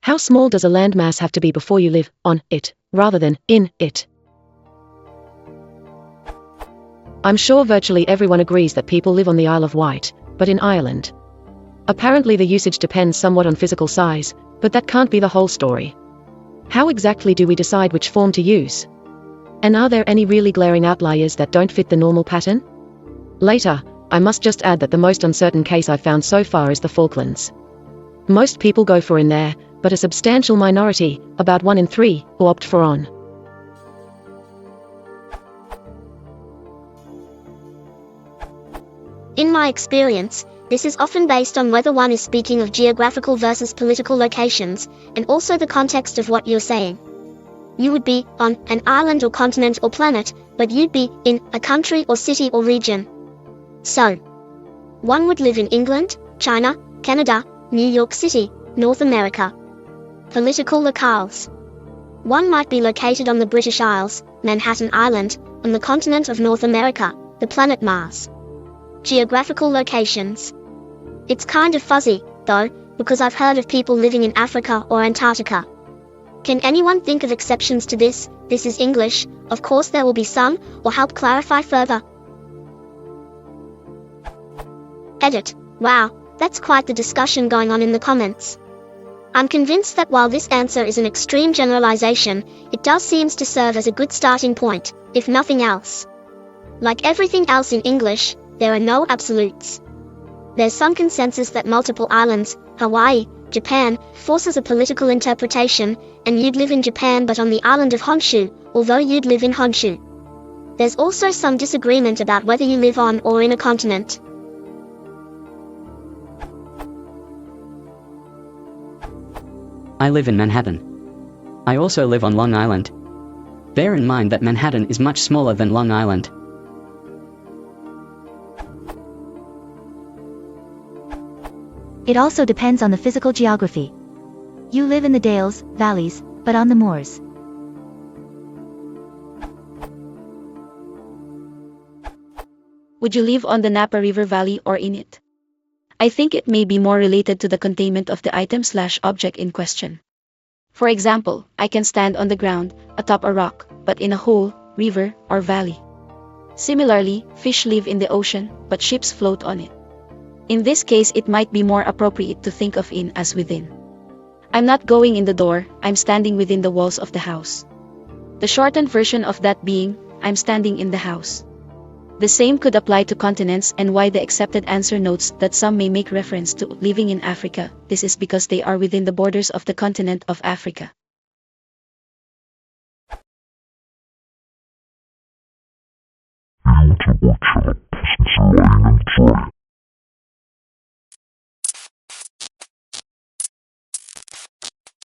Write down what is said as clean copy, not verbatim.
How small does a landmass have to be before you live on it, rather than in it? I'm sure virtually everyone agrees that people live on the Isle of Wight, but in Ireland. Apparently the usage depends somewhat on physical size, but that can't be the whole story. How exactly do we decide which form to use? And are there any really glaring outliers that don't fit the normal pattern? Later, I must just add that the most uncertain case I've found so far is the Falklands. Most people go for in there, but a substantial minority, about 1 in 3, will opt for on. In my experience, this is often based on whether one is speaking of geographical versus political locations, and also the context of what you're saying. You would be on an island or continent or planet, but you'd be in a country or city or region. So, one would live in England, China, Canada, New York City, North America. Political locales. One might be located on the British Isles, Manhattan Island, on the continent of North America, the planet Mars. Geographical locations. It's kind of fuzzy, though, because I've heard of people living in Africa or Antarctica. Can anyone think of exceptions to this? This is English, of course there will be some, or help clarify further. Edit. Wow, that's quite the discussion going on in the comments. I'm convinced that while this answer is an extreme generalization, it does seem to serve as a good starting point, if nothing else. Like everything else in English, there are no absolutes. There's some consensus that multiple islands, Hawaii, Japan, forces a political interpretation, and you'd live in Japan but on the island of Honshu, although you'd live in Honshu. There's also some disagreement about whether you live on or in a continent. I live in Manhattan. I also live on Long Island. Bear in mind that Manhattan is much smaller than Long Island. It also depends on the physical geography. You live in the dales, valleys, but on the moors. Would you live on the Napa River Valley or in it? I think it may be more related to the containment of the item/object in question. For example, I can stand on the ground, atop a rock, but in a hole, river, or valley. Similarly, fish live in the ocean, but ships float on it. In this case, it might be more appropriate to think of in as within. I'm not going in the door, I'm standing within the walls of the house. The shortened version of that being, I'm standing in the house. The same could apply to continents, and why the accepted answer notes that some may make reference to living in Africa. This is because they are within the borders of the continent of Africa. Beautiful chap, since line and try.